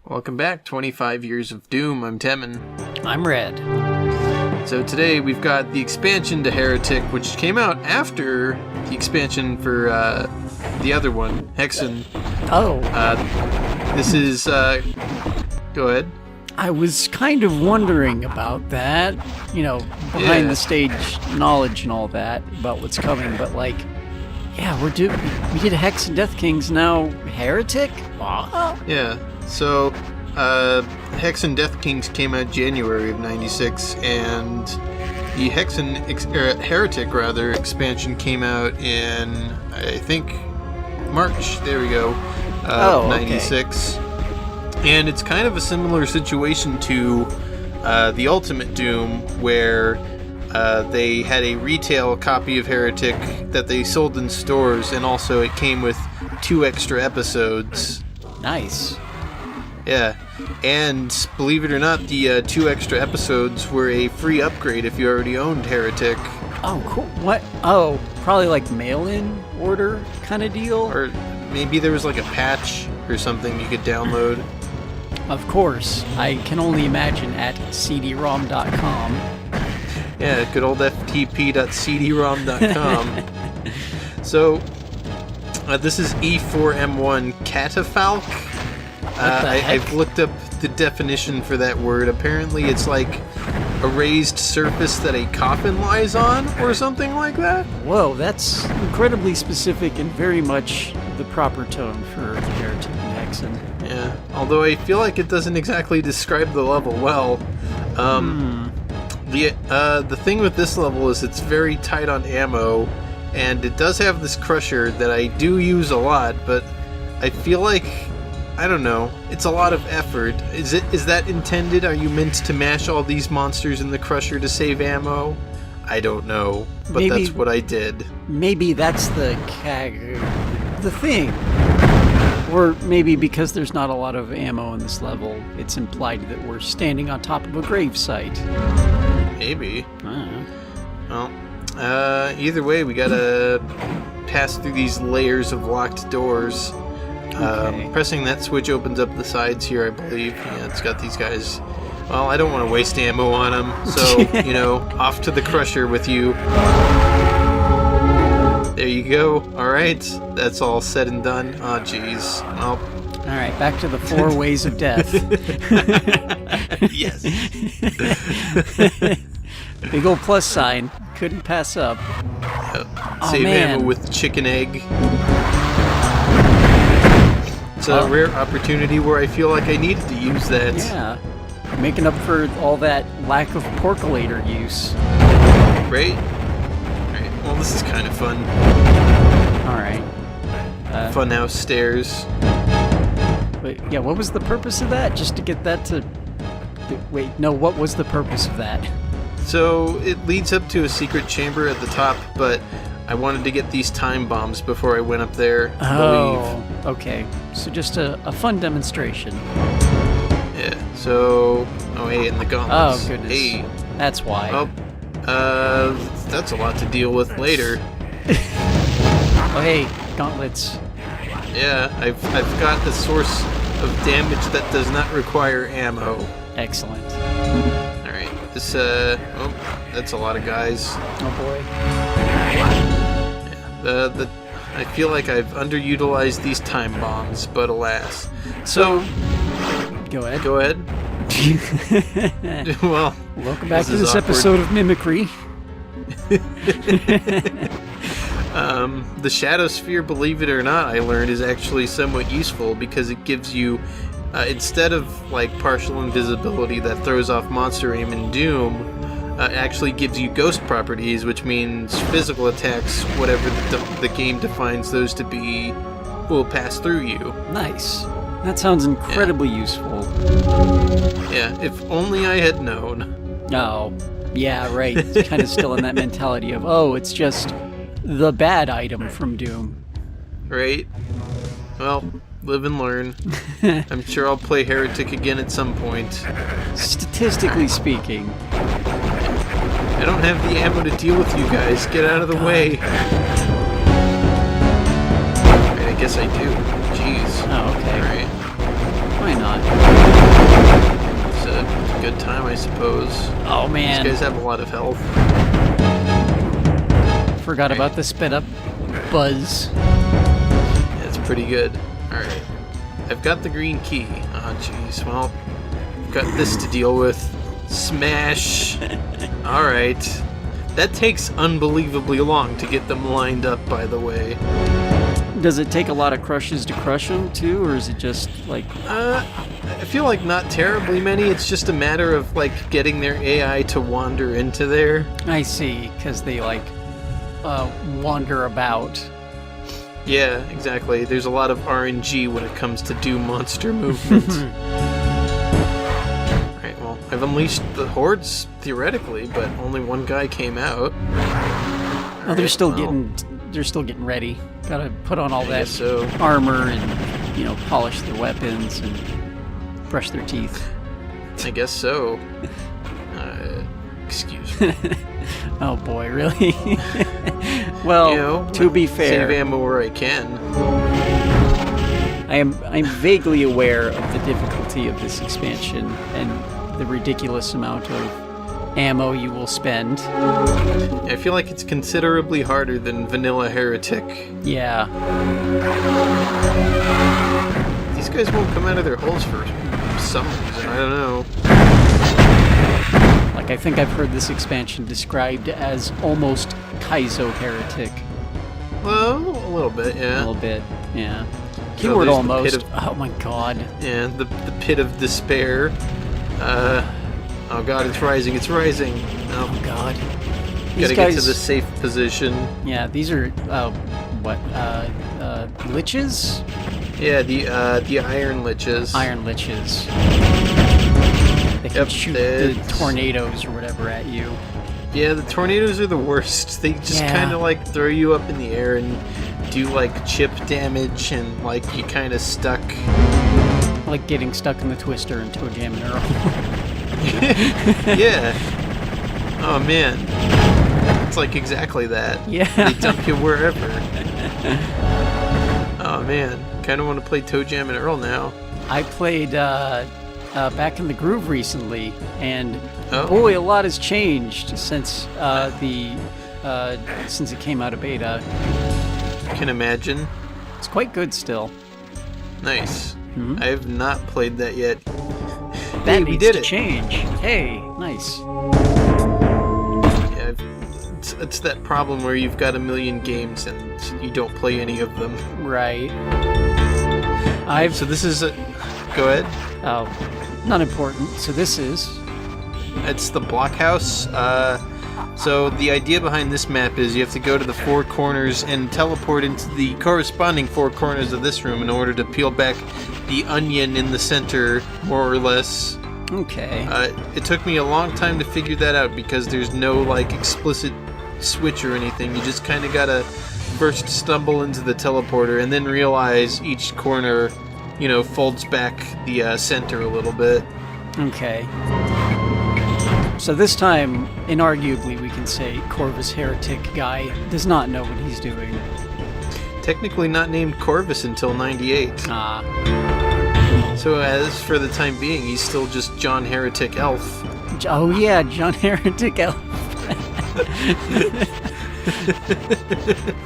Welcome back, 25 Years of Doom. I'm Temin. I'm Red. So today we've got the expansion to Heretic, which came out after the expansion for the other one, Hexen. Oh. This is... go ahead. I was kind of wondering about that, behind the stage knowledge and all that about what's coming, but we did Hex and Death Kings, now Heretic? Yeah, so Hex and Death Kings came out January of 96, and the Heretic expansion came out in, I think, March, there we go, of 96. Okay. And it's kind of a similar situation to the Ultimate Doom, where they had a retail copy of Heretic that they sold in stores, and also it came with 2 extra episodes. Nice. Yeah, and believe it or not, the 2 extra episodes were a free upgrade if you already owned Heretic. Oh, cool. What? Oh, probably like mail-in order kind of deal? Or maybe there was like a patch or something you could download. Of course, I can only imagine at cd-rom.com. Yeah, good old ftp.cd-rom.com. So, this is E4M1 catafalque. I've looked up the definition for that word. Apparently it's like a raised surface that a coffin lies on, or something like that. Whoa, that's incredibly specific and very much the proper tone for Heretic and Hexen. Yeah, although I feel like it doesn't exactly describe the level well. The thing with this level is it's very tight on ammo, and it does have this crusher that I do use a lot, but I feel like, I don't know, it's a lot of effort. Is that intended? Are you meant to mash all these monsters in the crusher to save ammo? I don't know, but that's what I did. Maybe that's the thing. Or maybe because there's not a lot of ammo in this level, it's implied that we're standing on top of a gravesite. Maybe. I don't know. Well, either way, we gotta pass through these layers of locked doors. Okay. Pressing that switch opens up the sides here, I believe. Yeah, it's got these guys. Well, I don't want to waste ammo on them, so, off to the crusher with you. There you go. Alright, that's all said and done. Oh, jeez. Well. Alright, back to the 4 ways of death. Yes. Big old plus sign. Couldn't pass up. Save ammo with the chicken egg. It's a rare opportunity where I feel like I needed to use that. Yeah. Making up for all that lack of porcolator use. Right? Alright, well, this is kind of fun. Alright. Funhouse stairs. Wait, yeah, what was the purpose of that? Just to get that to... Wait, no, what was the purpose of that? So, it leads up to a secret chamber at the top, but I wanted to get these time bombs before I went up there, I believe. Okay. So just a fun demonstration. Yeah, so... Oh, hey, and the gauntlets. Oh, goodness. Hey. That's why. Well, that's a lot to deal with later. Oh, hey, gauntlets. Yeah, I've got a source of damage that does not require ammo. Excellent. Alright, this, that's a lot of guys. Oh, boy. Yeah, I feel like I've underutilized these time bombs, but alas. So... Go ahead. Go ahead. Well... Welcome back to this episode of Mimicry. The Shadow Sphere, believe it or not, I learned is actually somewhat useful because it gives you, instead of like partial invisibility that throws off monster aim in Doom, it actually gives you ghost properties, which means physical attacks, whatever the game defines those to be, will pass through you. Nice. That sounds incredibly useful. Yeah, if only I had known. Oh, yeah, right. It's kind of still in that mentality of, it's just the bad item from Doom. Right? Well, live and learn. I'm sure I'll play Heretic again at some point. Statistically speaking. I don't have the ammo to deal with you guys. Get out of the way. Right, I guess I do. Jeez. Oh, okay. Alright. Why not? good time, I suppose. Oh, man. These guys have a lot of health. Forgot about the sped up buzz. That's pretty good. Alright. I've got the green key. Oh, jeez. Well, I've got this to deal with. Smash! Alright. That takes unbelievably long to get them lined up, by the way. Does it take a lot of crushes to crush them, too? Or is it just, like... I feel like not terribly many. It's just a matter of, like, getting their AI to wander into there. I see, because they, like, wander about. Yeah, exactly. There's a lot of RNG when it comes to do monster movement. Alright, well, I've unleashed the hordes, theoretically, but only one guy came out. Oh, they're still getting ready. Gotta put on all that armor and, you know, polish their weapons and brush their teeth. I guess so. Excuse me. Oh boy, really? Well, you know, to be fair, save ammo where I can. I'm vaguely aware of the difficulty of this expansion and the ridiculous amount of ammo you will spend. I feel like it's considerably harder than vanilla Heretic. Yeah. These guys won't come out of their holes for some reason, I don't know. Like, I think I've heard this expansion described as almost Kaizo Heretic. Well, a little bit, yeah. A little bit, yeah. So Keyword there's almost. Oh my god. Yeah, the pit of despair. Oh god, it's rising, it's rising. Oh god. Gotta get to the safe position. Yeah, these are, liches? Yeah, the iron liches. Iron liches. They can shoot the tornadoes or whatever at you. Yeah, the tornadoes are the worst. They just kind of like throw you up in the air and do like chip damage and like you kind of stuck. Like getting stuck in the twister in Toe Jam and Earl. Yeah. Oh man. It's like exactly that. Yeah. They dump you wherever. Oh man. Kind of want to play Toe Jam and Earl now. I played Back in the Groove recently, and boy, a lot has changed since since it came out of beta. Can imagine. It's quite good still. Nice. Mm-hmm. I have not played that yet. That hey, needs we did to it. change. Hey, nice. Yeah, it's that problem where you've got a million games and you don't play any of them. Right. So this is a... Go ahead. Oh, not important. So this is... It's the blockhouse. So the idea behind this map is you have to go to the four corners and teleport into the corresponding four corners of this room in order to peel back the onion in the center, more or less. Okay. It took me a long time to figure that out because there's no like explicit switch or anything. You just kind of gotta first stumble into the teleporter and then realize each corner, you know, folds back the center a little bit. Okay. So this time, inarguably, we can say Corvus Heretic guy does not know what he's doing. Technically not named Corvus until 98. Ah. So as for the time being, he's still just John Heretic Elf. Oh yeah, John Heretic Elf.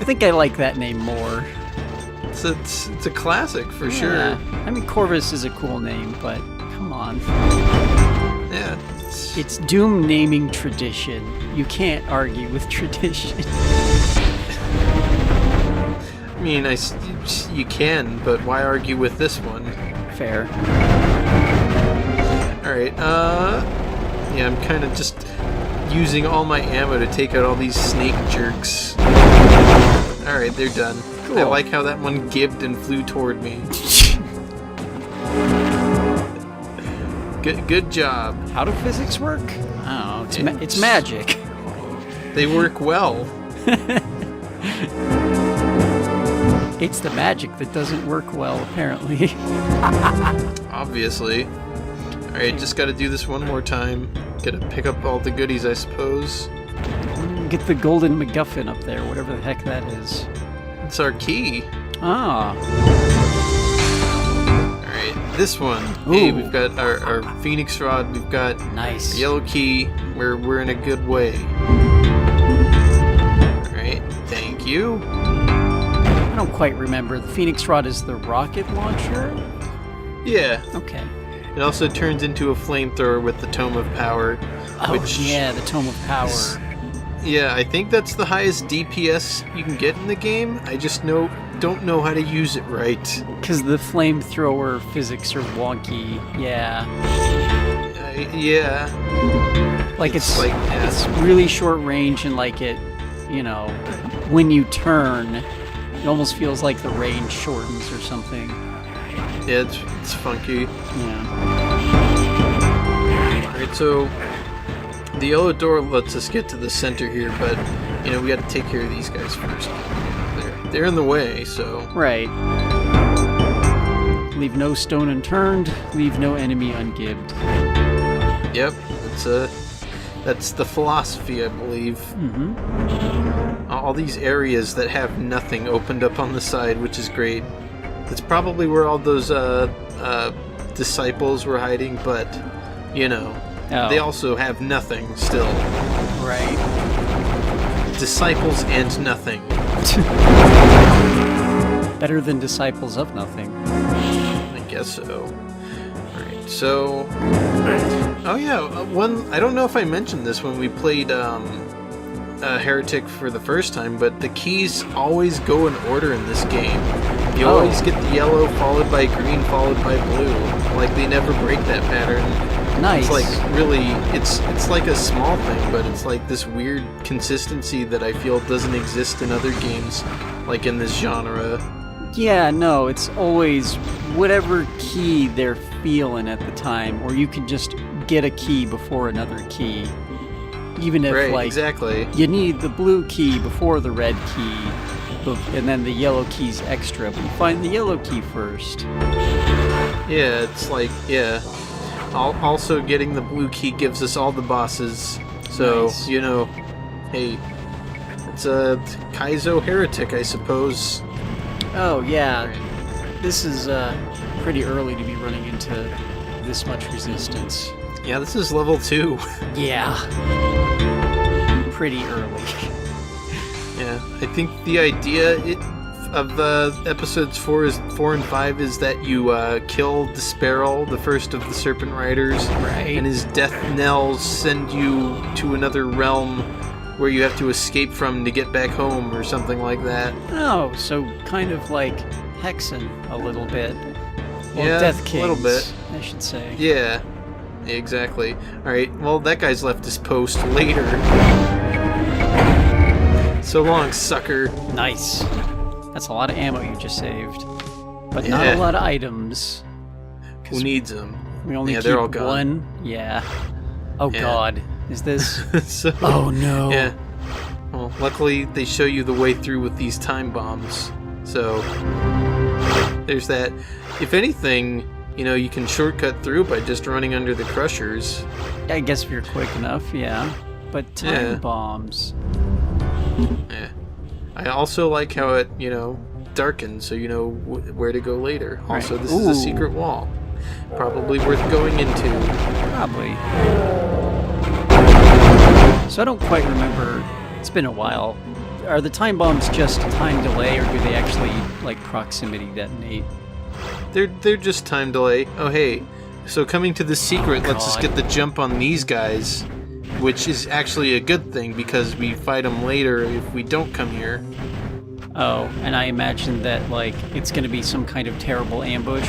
I think I like that name more. It's a classic for sure. I mean, Corvus is a cool name, but come on. Yeah. It's Doom naming tradition. You can't argue with tradition. I mean, you can, but why argue with this one? Fair. Alright, yeah, I'm kind of just using all my ammo to take out all these snake jerks. Alright, they're done. Cool. I like how that one gibbed and flew toward me. Good job. How do physics work? I don't know. It's magic. They work well. It's the magic that doesn't work well, apparently. Obviously. Alright, just gotta do this one more time. Gotta pick up all the goodies, I suppose. Get the golden MacGuffin up there, whatever the heck that is. It's our key. Ah. Alright, right, this one. Hey, Ooh. we've got our Phoenix Rod. We've got Nice. the yellow key. We're in a good way. All right, thank you. I don't quite remember. The Phoenix Rod is the rocket launcher? Yeah. Okay. It also turns into a flamethrower with the Tome of Power. Oh, which yeah, the Tome of Power. Yeah, I think that's the highest DPS you can get in the game. I just don't know how to use it right. Because the flamethrower physics are wonky. Yeah. Yeah. Like it's yeah. it's really short range and like it, when you turn, it almost feels like the range shortens or something. Yeah, it's funky. Yeah. Alright, so the yellow door lets us get to the center here, but we got to take care of these guys first. They're in the way, so Right. Leave no stone unturned, leave no enemy ungibbed. yep, that's the philosophy, I believe. Mm-hmm. All these areas that have nothing opened up on the side, which is great. That's probably where all those disciples were hiding, but they also have nothing still. Right. Disciples and nothing. Better than disciples of nothing. I guess so. Alright, so... Oh yeah, I don't know if I mentioned this when we played Heretic for the first time, but the keys always go in order in this game. You always get the yellow followed by green followed by blue. Like, they never break that pattern. Nice. It's like really, it's like a small thing, but it's like this weird consistency that I feel doesn't exist in other games, like in this genre. Yeah, no, it's always whatever key they're feeling at the time, or you can just get a key before another key. Even if, Right, like, exactly. you need the blue key before the red key, and then the yellow key's extra, but you find the yellow key first. Yeah, it's like, yeah. Also, getting the blue key gives us all the bosses. So, Nice. hey, it's a Kaizo Heretic, I suppose. Oh, yeah. This is pretty early to be running into this much resistance. Yeah, this is level 2. Yeah. Pretty early. Yeah, I think the idea of episodes 4 and 5 is that you kill Desperal, the first of the Serpent Riders, Right. and his death knells send you to another realm where you have to escape from to get back home or something like that. Oh, so kind of like Hexen a little bit. Well, Yeah, Death a Kings, little bit. I should say. Yeah, exactly. Alright, well, that guy's left his post later. So long, sucker. Nice. That's a lot of ammo you just saved. But not Yeah. a lot of items. Who needs them? We only Yeah, keep they're all gone. one. Yeah. Oh, Yeah. God. Is this... So, Oh, no. yeah. Well, luckily they show you the way through with these time bombs. So there's that. If anything, you can shortcut through by just running under the crushers. I guess if you're quick enough, yeah. But time Yeah. bombs. Yeah. I also like how it, darkens so you know where to go later. Also, Right. this is a Ooh. secret wall. Probably worth going into. Probably. So I don't quite remember. It's been a while. Are the time bombs just time delay, or do they actually, like, proximity detonate? They're just time delay. Oh, hey. So coming to the secret lets us God. get the jump on these guys, which is actually a good thing because we fight them later if we don't come here. Oh, and I imagine that, like, it's gonna be some kind of terrible ambush.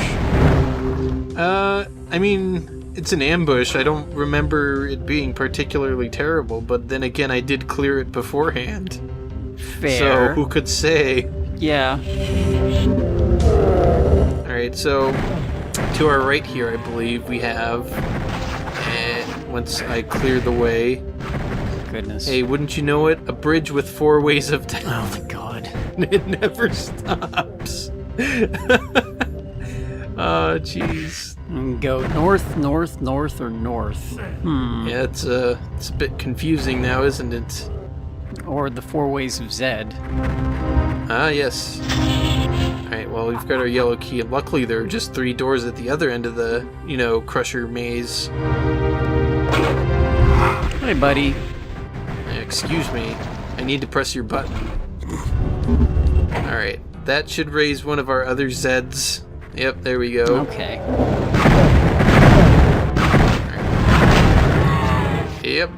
I mean, it's an ambush. I don't remember it being particularly terrible, but then again, I did clear it beforehand. Fair. So, who could say? Yeah. Alright, so, to our right here, I believe, we have... once I clear the way... Goodness. Hey, wouldn't you know it? A bridge with 4 ways of death. Oh my God. It never stops. Oh, jeez. Go north, north, north, or north. Yeah, it's a bit confusing now, isn't it? Or the 4 ways of Zed. Ah, yes. Alright, well, we've got our yellow key, and luckily there are just 3 doors at the other end of the, Crusher maze. Hey, buddy. Excuse me, I need to press your button. Alright, that should raise one of our other Zeds. Yep, there we go. Okay. Yep.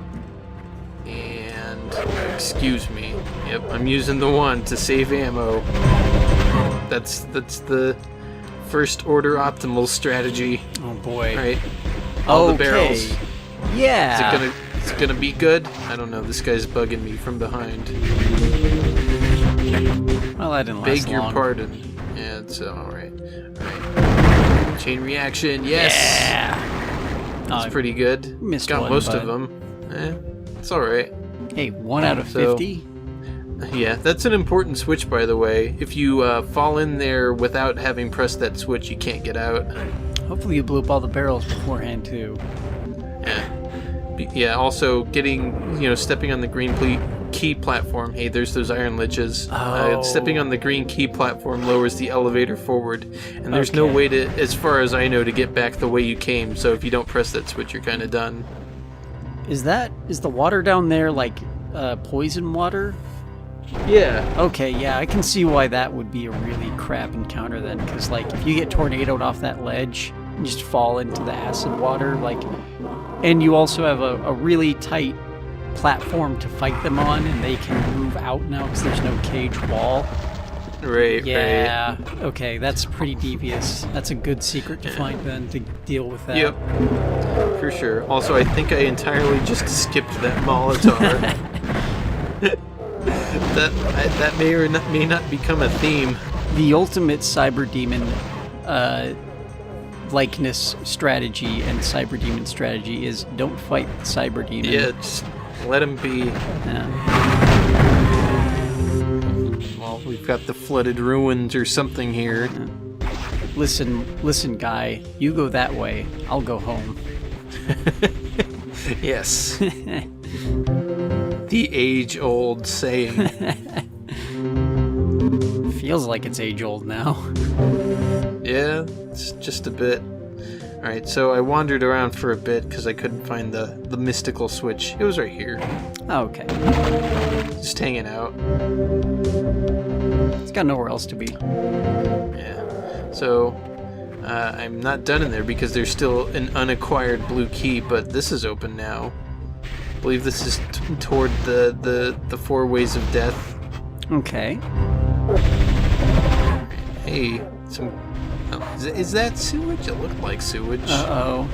And, excuse me. Yep, I'm using the 1 to save ammo. That's the first order optimal strategy. Oh boy. Right. All the barrels. Yeah. Is it gonna be good? I don't know. This guy's bugging me from behind. Well, that didn't last Beg your long. pardon. Yeah, it's alright. Alright. Chain reaction, yes! Yeah! That's pretty good. Missed Got one, most but... of them. It's alright. Hey, 1 out of 50? Yeah, that's an important switch, by the way. If you fall in there without having pressed that switch, you can't get out. Hopefully you blew up all the barrels beforehand, too. Yeah, also getting, stepping on the green key platform. Hey, there's those iron liches. Stepping on the green key platform lowers the elevator forward. And there's no way to, as far as I know, to get back the way you came. So if you don't press that switch, you're kind of done. Is the water down there like poison water? Yeah. Okay, yeah, I can see why that would be a really crap encounter then, because like if you get tornadoed off that ledge and just fall into the acid water, like, and you also have a really tight platform to fight them on, and they can move out now because there's no cage wall. Right. Yeah. Okay, that's pretty devious. That's a good secret to find then to deal with that. Yep. For sure. Also, I think I entirely just skipped that Molotov. that may or may not become a theme. The ultimate cyber demon likeness strategy and cyber demon strategy is don't fight the cyber demon. Yeah, just let him be. Yeah. Well, we've got the flooded ruins or something here. Listen, guy. You go that way. I'll go home. Yes. The age-old saying. Feels like it's age-old now. Yeah, it's just a bit. Alright, so I wandered around for a bit because I couldn't find the mystical switch. It was right here. Okay. Just hanging out. It's got nowhere else to be. Yeah. So, I'm not done in there because there's still an unacquired blue key, but this is open now. I believe this is toward the 4 ways of death. Okay. Hey, some... Oh, is that sewage? It looked like sewage. Uh-oh.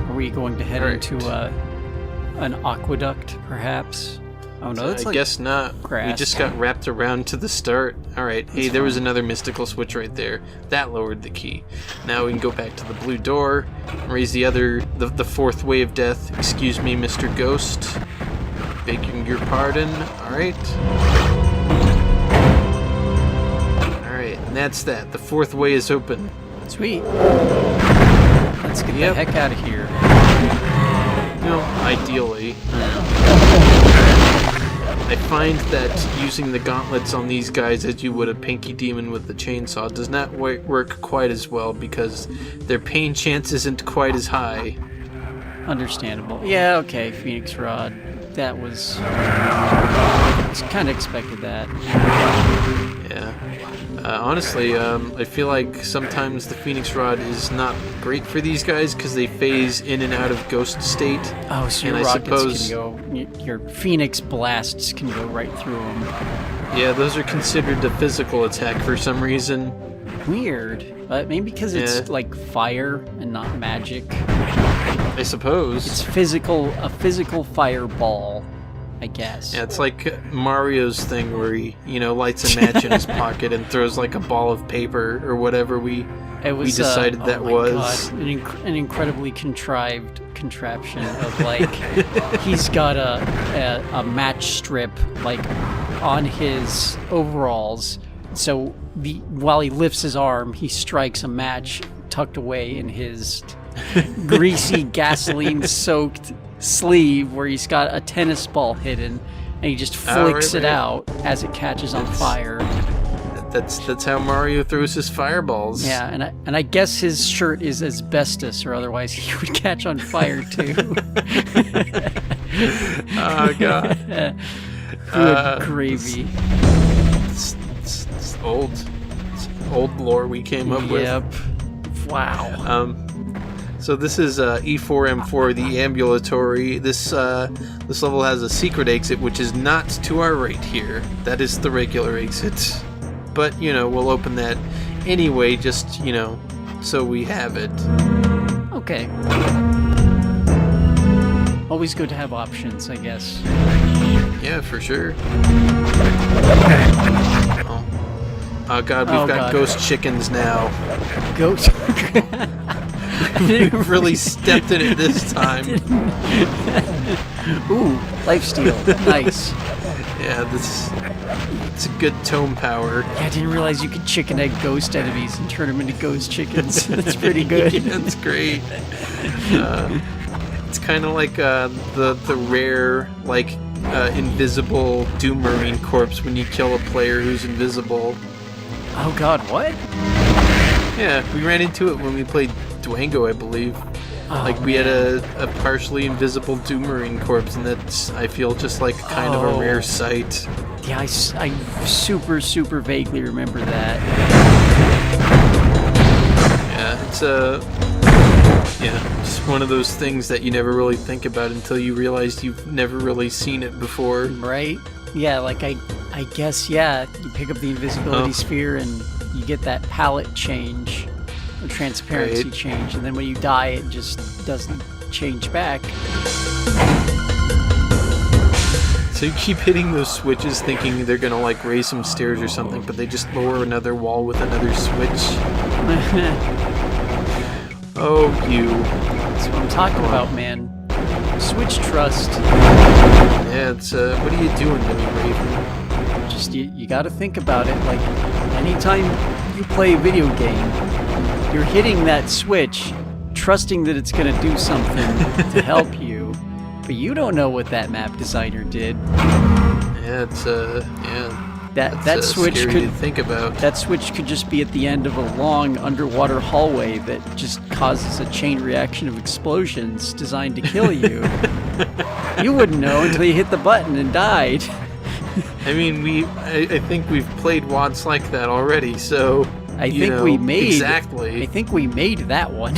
Are we going to head into an aqueduct, perhaps? Oh no, that's I guess not. grass. We just got wrapped around to the start. Alright, hey, there was another mystical switch right there. That lowered the key. Now we can go back to the blue door and raise the 4th way of death. Excuse me, Mr. Ghost. Begging your pardon. Alright. Alright, and that's that. The 4th way is open. Sweet. Let's get the heck out of here. Ideally. I find that using the gauntlets on these guys as you would a pinky demon with the chainsaw does not work quite as well because their pain chance isn't quite as high. Understandable. Yeah, okay, Phoenix Rod. That was... kind of expected that. Yeah. Honestly, I feel like sometimes the Phoenix Rod is not great for these guys because they phase in and out of ghost state. Oh, so your rockets can go... Your Phoenix blasts can go right through them. Yeah, those are considered a physical attack for some reason. Weird. But maybe because it's like fire and not magic. I suppose. It's a physical fireball, I guess. Yeah, it's like Mario's thing where he, lights a match in his pocket and throws like a ball of paper or whatever we decided that was. God, an incredibly contrived contraption of like he's got a match strip like on his overalls. So while he lifts his arm, he strikes a match tucked away in his greasy gasoline-soaked sleeve where he's got a tennis ball hidden, and he just Oh, flicks right, it right. out as it catches on fire. That's how Mario throws his fireballs. Yeah, and I guess his shirt is asbestos, or otherwise he would catch on fire too. Oh god. Good gravy. It's old lore we came up with. Yep. Wow. So this is E4M4, the ambulatory. This level has a secret exit, which is not to our right here. That is the regular exit. But, we'll open that anyway, just, so we have it. Okay. Always good to have options, I guess. Yeah, for sure. Oh god, we've got ghost chickens now. Ghost. We've really stepped in it this time. Ooh, lifesteal. Nice. Yeah, it's a good tome power. Yeah, I didn't realize you could chicken egg ghost enemies and turn them into ghost chickens. That's pretty good. Yeah, that's great. It's kind of like the rare, invisible Doom Marine corpse when you kill a player who's invisible. Oh god, what? Yeah, we ran into it when we played Dwango, I believe. Oh, we had a partially invisible Doom Marine corpse, and that's, I feel, just like kind of a rare sight. Yeah, I super, super vaguely remember that. Yeah, it's just one of those things that you never really think about until you realize you've never really seen it before. Right? Yeah, I guess, yeah, you pick up the invisibility sphere and you get that palette change, the transparency change, and then when you die, it just doesn't change back. So you keep hitting those switches thinking they're gonna raise some stairs or something, but they just lower another wall with another switch. Oh, you. That's what I'm talking about, man. Switch trust. Yeah, it's, what are you doing to me, Raven? Just, you gotta think about it. Anytime you play a video game, you're hitting that switch, trusting that it's gonna do something to help you, but you don't know what that map designer did. Yeah, it's, That switch scary could to think about. That switch could just be at the end of a long underwater hallway that just causes a chain reaction of explosions designed to kill you. You wouldn't know until you hit the button and died. I mean, I think we've played WADs like that already, so I think we made that one.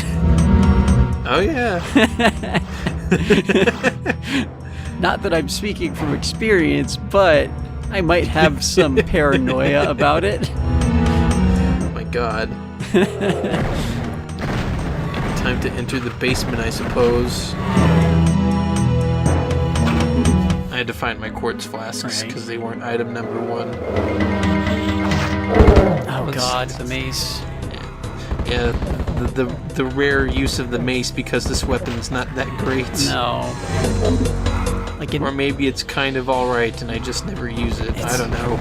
Oh yeah. Not that I'm speaking from experience, but I might have some paranoia about it. Oh my god. Time to enter the basement, I suppose. I had to find my quartz flasks because they weren't item number 1. Oh god, the mace. Yeah, the rare use of the mace because this weapon's not that great. No. Or maybe it's kind of alright and I just never use it. I don't know.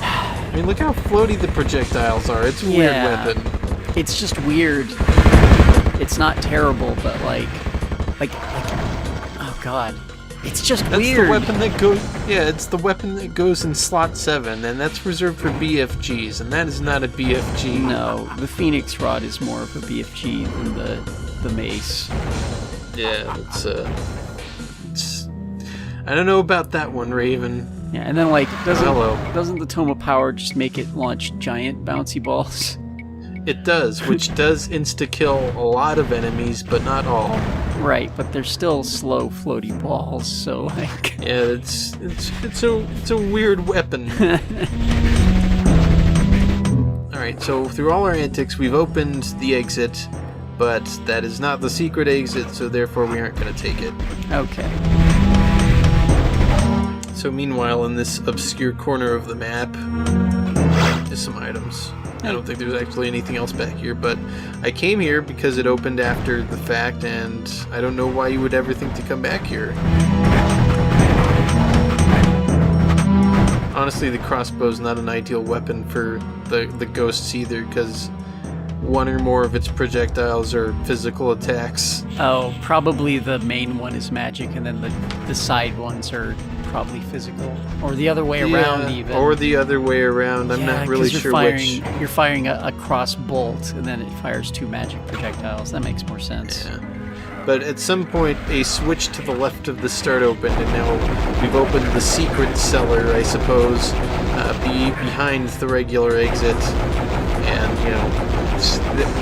I mean, look how floaty the projectiles are. It's a weird weapon. It's just weird. It's not terrible, but oh god. It's just weird. The weapon that goes. Yeah, it's the weapon that goes in slot 7, and that's reserved for BFGs, and that is not a BFG. No, the Phoenix Rod is more of a BFG than the mace. Yeah, it's I don't know about that one, Raven. Yeah, and then doesn't the Tome of Power just make it launch giant bouncy balls? It does, which does insta-kill a lot of enemies, but not all. Right, but they're still slow, floaty balls, so Yeah, it's a weird weapon. Alright, so through all our antics, we've opened the exit, but that is not the secret exit, so therefore we aren't going to take it. Okay. So meanwhile, in this obscure corner of the map, is some items. I don't think there's actually anything else back here, but I came here because it opened after the fact, and I don't know why you would ever think to come back here. Honestly, the crossbow's not an ideal weapon for the ghosts either, because one or more of its projectiles are physical attacks. Oh, probably the main one is magic, and then the side ones are probably physical, or the other way around even. Or the other way around. I'm not really sure which. You're firing a cross bolt, and then it fires 2 magic projectiles. That makes more sense. Yeah. But at some point, a switch to the left of the start opened, and now we've opened the secret cellar, I suppose, behind the regular exit. And, you know,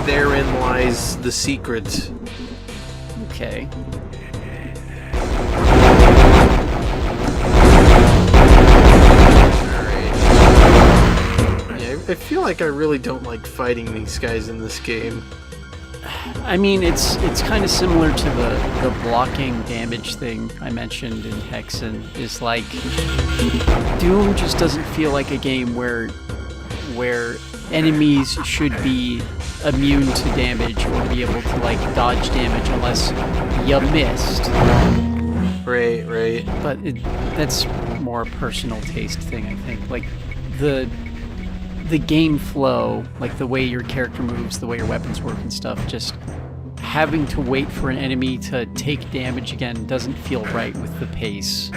therein lies the secret. Okay. Alright. Yeah, I feel like I really don't like fighting these guys in this game. I mean, it's kind of similar to the blocking damage thing I mentioned in Hexen. Is like Doom just doesn't feel like a game where enemies should be immune to damage or be able to like dodge damage unless you missed. Right. But that's more a personal taste thing, I think. Like the game flow, like the way your character moves, the way your weapons work and stuff, just having to wait for an enemy to take damage again doesn't feel right with the pace.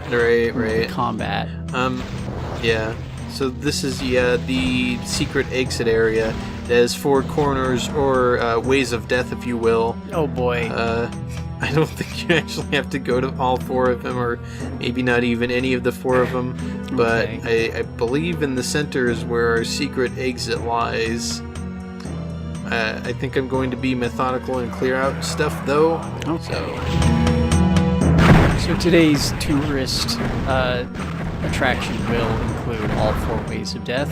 Right. The combat. Yeah. So this is the secret exit area. It has 4 corners, or ways of death, if you will. Oh boy. I don't think you actually have to go to all 4 of them, or maybe not even any of the 4 of them. But Okay. I believe in the center is where our secret exit lies. I think I'm going to be methodical and clear out stuff, though. Okay. So today's tourist attraction will include all 4 ways of death.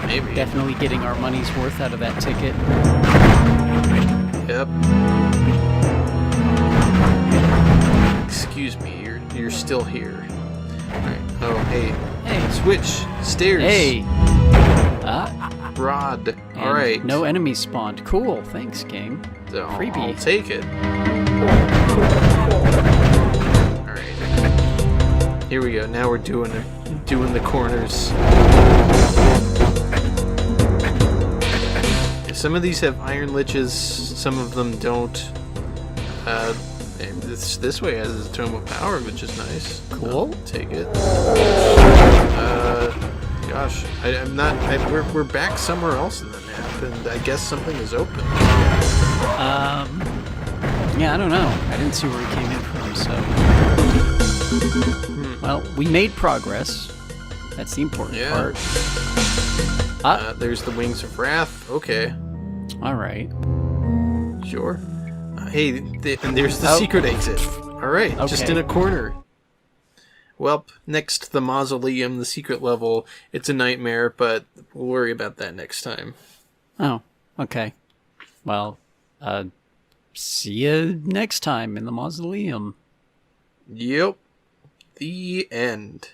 Maybe. Definitely getting our money's worth out of that ticket. Yep. Excuse me, you're still here. Alright. Oh, hey. Hey. Switch. Stairs. Hey. Rod. And Alright. no enemies spawned. Cool. Thanks, game. So Freebie. I'll take it. Alright. Here we go. Now we're doing the corners. Some of these have iron liches, some of them don't. This way has a tome of power, which is nice. Cool. I'll take it. Gosh, I'm not. We're back somewhere else in the map, and I guess something is open. Yeah, I don't know. I didn't see where we came in from, so. Well, we made progress. That's the important part. There's the Wings of Wrath. Okay. All right. Sure. Hey, and there's the secret exit. All right, just in a corner. Well, next to the mausoleum, the secret level, it's a nightmare, but we'll worry about that next time. Oh, okay. Well, see you next time in the mausoleum. Yep. The end.